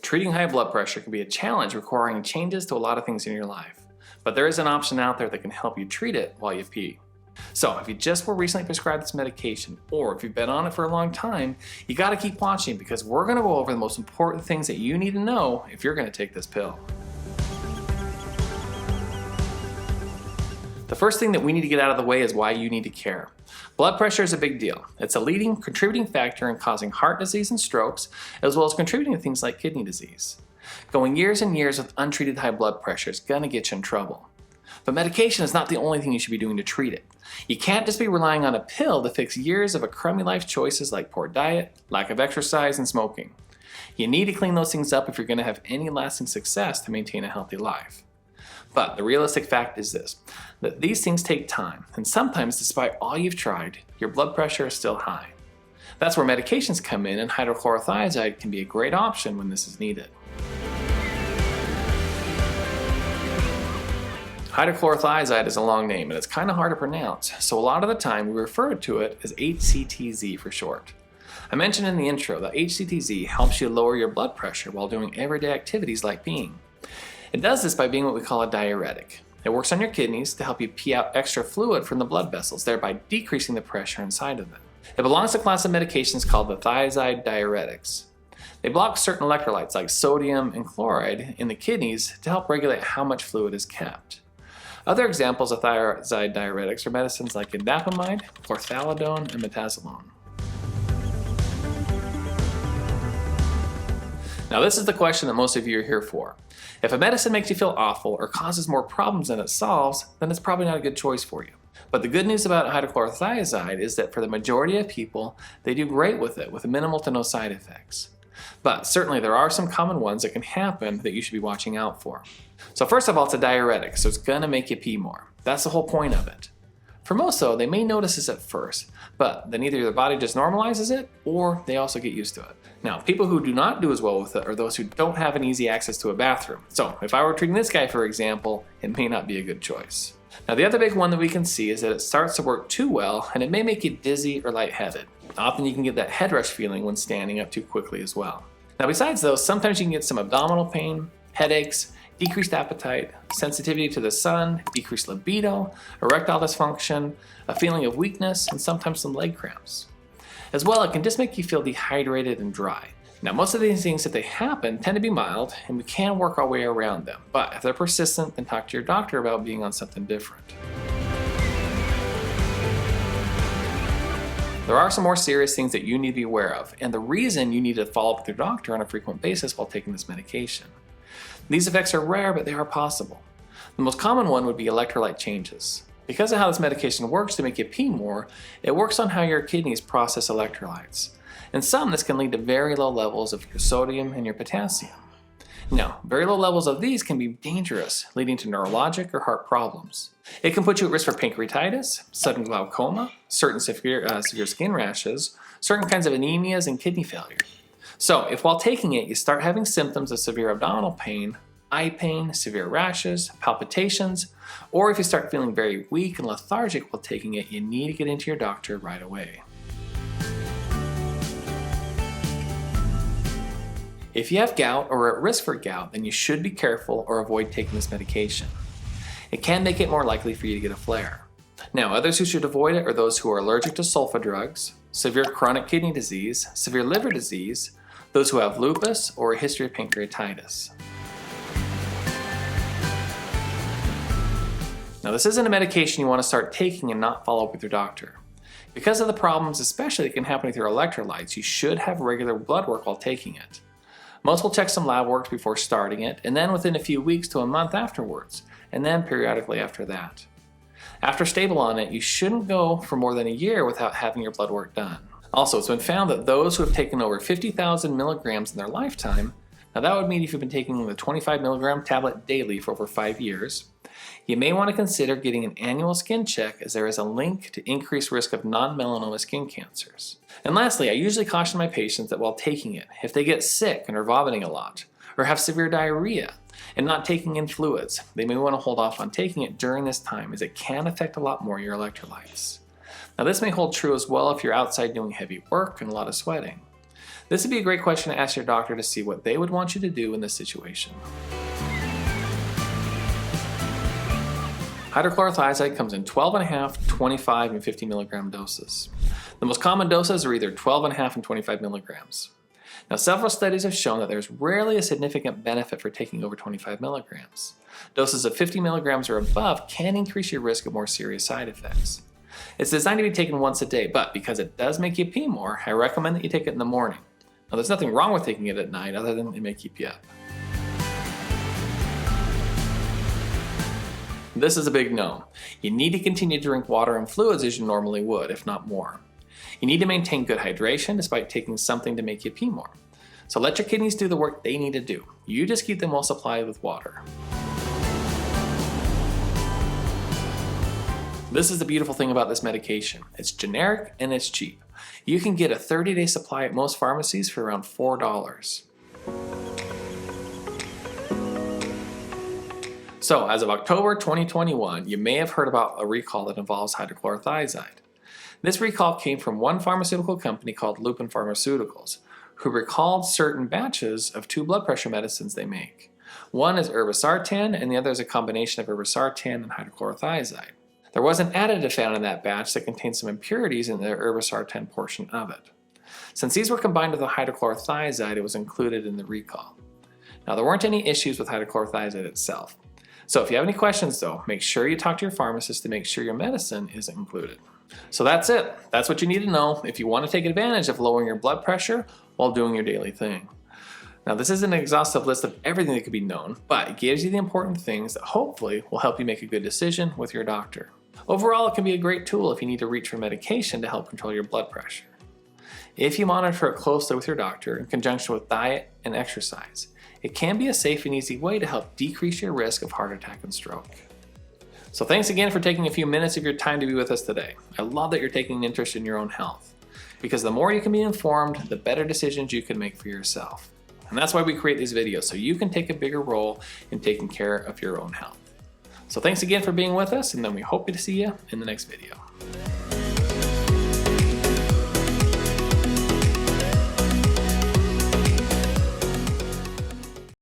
Treating high blood pressure can be a challenge requiring changes to a lot of things in your life, but there is an option out there that can help you treat it while you pee. So if you just were recently prescribed this medication, or if you've been on it for a long time, you gotta keep watching because we're gonna go over the most important things that you need to know if you're gonna take this pill. The first thing that we need to get out of the way is why you need to care. Blood pressure is a big deal. It's a leading contributing factor in causing heart disease and strokes, as well as contributing to things like kidney disease. Going years and years with untreated high blood pressure is gonna get you in trouble. But medication is not the only thing you should be doing to treat it. You can't just be relying on a pill to fix years of a crummy life choices like poor diet, lack of exercise, and smoking. You need to clean those things up if you're gonna have any lasting success to maintain a healthy life. But the realistic fact is this, that these things take time, and sometimes despite all you've tried, your blood pressure is still high. That's where medications come in, and hydrochlorothiazide can be a great option when this is needed. Hydrochlorothiazide is a long name, and it's kind of hard to pronounce, so a lot of the time we refer to it as HCTZ for short. I mentioned in the intro that HCTZ helps you lower your blood pressure while doing everyday activities like peeing. It does this by being what we call a diuretic. It works on your kidneys to help you pee out extra fluid from the blood vessels, thereby decreasing the pressure inside of them. It belongs to a class of medications called the thiazide diuretics. They block certain electrolytes like sodium and chloride in the kidneys to help regulate how much fluid is kept. Other examples of thiazide diuretics are medicines like indapamide, chlorthalidone, and metazoline. Now this is the question that most of you are here for. If a medicine makes you feel awful or causes more problems than it solves, then it's probably not a good choice for you. But the good news about hydrochlorothiazide is that for the majority of people, they do great with it with minimal to no side effects. But certainly there are some common ones that can happen that you should be watching out for. So first of all, it's a diuretic, so it's gonna make you pee more. That's the whole point of it. For most though, they may notice this at first, but then either their body just normalizes it or they also get used to it. Now, people who do not do as well with it are those who don't have an easy access to a bathroom. So if I were treating this guy, for example, it may not be a good choice. Now, the other big one that we can see is that it starts to work too well and it may make you dizzy or lightheaded. Often you can get that head rush feeling when standing up too quickly as well. Now, besides those, sometimes you can get some abdominal pain, headaches, decreased appetite, sensitivity to the sun, decreased libido, erectile dysfunction, a feeling of weakness, and sometimes some leg cramps. As well, it can just make you feel dehydrated and dry. Now, most of these things, if they happen, tend to be mild, and we can work our way around them. But if they're persistent, then talk to your doctor about being on something different. There are some more serious things that you need to be aware of, and the reason you need to follow up with your doctor on a frequent basis while taking this medication. These effects are rare, but they are possible. The most common one would be electrolyte changes. Because of how this medication works to make you pee more, it works on how your kidneys process electrolytes. In some, this can lead to very low levels of your sodium and your potassium. Now, very low levels of these can be dangerous, leading to neurologic or heart problems. It can put you at risk for pancreatitis, sudden glaucoma, certain severe skin rashes, certain kinds of anemias, and kidney failure. So, if while taking it you start having symptoms of severe abdominal pain, eye pain, severe rashes, palpitations, or if you start feeling very weak and lethargic while taking it, you need to get into your doctor right away. If you have gout or are at risk for gout, then you should be careful or avoid taking this medication. It can make it more likely for you to get a flare. Now, others who should avoid it are those who are allergic to sulfa drugs, severe chronic kidney disease, severe liver disease, those who have lupus, or a history of pancreatitis. Now, this isn't a medication you want to start taking and not follow up with your doctor. Because of the problems, especially that can happen with your electrolytes, you should have regular blood work while taking it. Most will check some lab work before starting it, and then within a few weeks to a month afterwards, and then periodically after that. After stable on it, you shouldn't go for more than a year without having your blood work done. Also, it's been found that those who have taken over 50,000 milligrams in their lifetime, now that would mean if you've been taking the 25 milligram tablet daily for over 5 years, you may want to consider getting an annual skin check as there is a link to increased risk of non-melanoma skin cancers. And lastly, I usually caution my patients that while taking it, if they get sick and are vomiting a lot, or have severe diarrhea, and not taking in fluids, they may want to hold off on taking it during this time as it can affect a lot more your electrolytes. Now this may hold true as well if you're outside doing heavy work and a lot of sweating. This would be a great question to ask your doctor to see what they would want you to do in this situation. Hydrochlorothiazide comes in 12.5, 25, and 50 milligram doses. The most common doses are either 12.5 and 25 milligrams. Now, several studies have shown that there's rarely a significant benefit for taking over 25 milligrams. Doses of 50 milligrams or above can increase your risk of more serious side effects. It's designed to be taken once a day, but because it does make you pee more, I recommend that you take it in the morning. Now, there's nothing wrong with taking it at night other than it may keep you up. This is a big no. You need to continue to drink water and fluids as you normally would, if not more. You need to maintain good hydration despite taking something to make you pee more. So let your kidneys do the work they need to do. You just keep them well supplied with water. This is the beautiful thing about this medication. It's generic and it's cheap. You can get a 30-day supply at most pharmacies for around $4. So, as of October 2021, you may have heard about a recall that involves hydrochlorothiazide. This recall came from one pharmaceutical company called Lupin Pharmaceuticals, who recalled certain batches of 2 blood pressure medicines they make. One is irbesartan, and the other is a combination of irbesartan and hydrochlorothiazide. There was an additive found in that batch that contained some impurities in the irbesartan portion of it. Since these were combined with the hydrochlorothiazide, it was included in the recall. Now, there weren't any issues with hydrochlorothiazide itself. So if you have any questions though, make sure you talk to your pharmacist to make sure your medicine is included. So that's it. That's what you need to know if you want to take advantage of lowering your blood pressure while doing your daily thing. Now, this isn't an exhaustive list of everything that could be known, but it gives you the important things that hopefully will help you make a good decision with your doctor. Overall, it can be a great tool if you need to reach for medication to help control your blood pressure. If you monitor it closely with your doctor in conjunction with diet and exercise, it can be a safe and easy way to help decrease your risk of heart attack and stroke. So thanks again for taking a few minutes of your time to be with us today. I love that you're taking an interest in your own health, because the more you can be informed, the better decisions you can make for yourself. And that's why we create these videos, so you can take a bigger role in taking care of your own health. So thanks again for being with us, and then we hope to see you in the next video.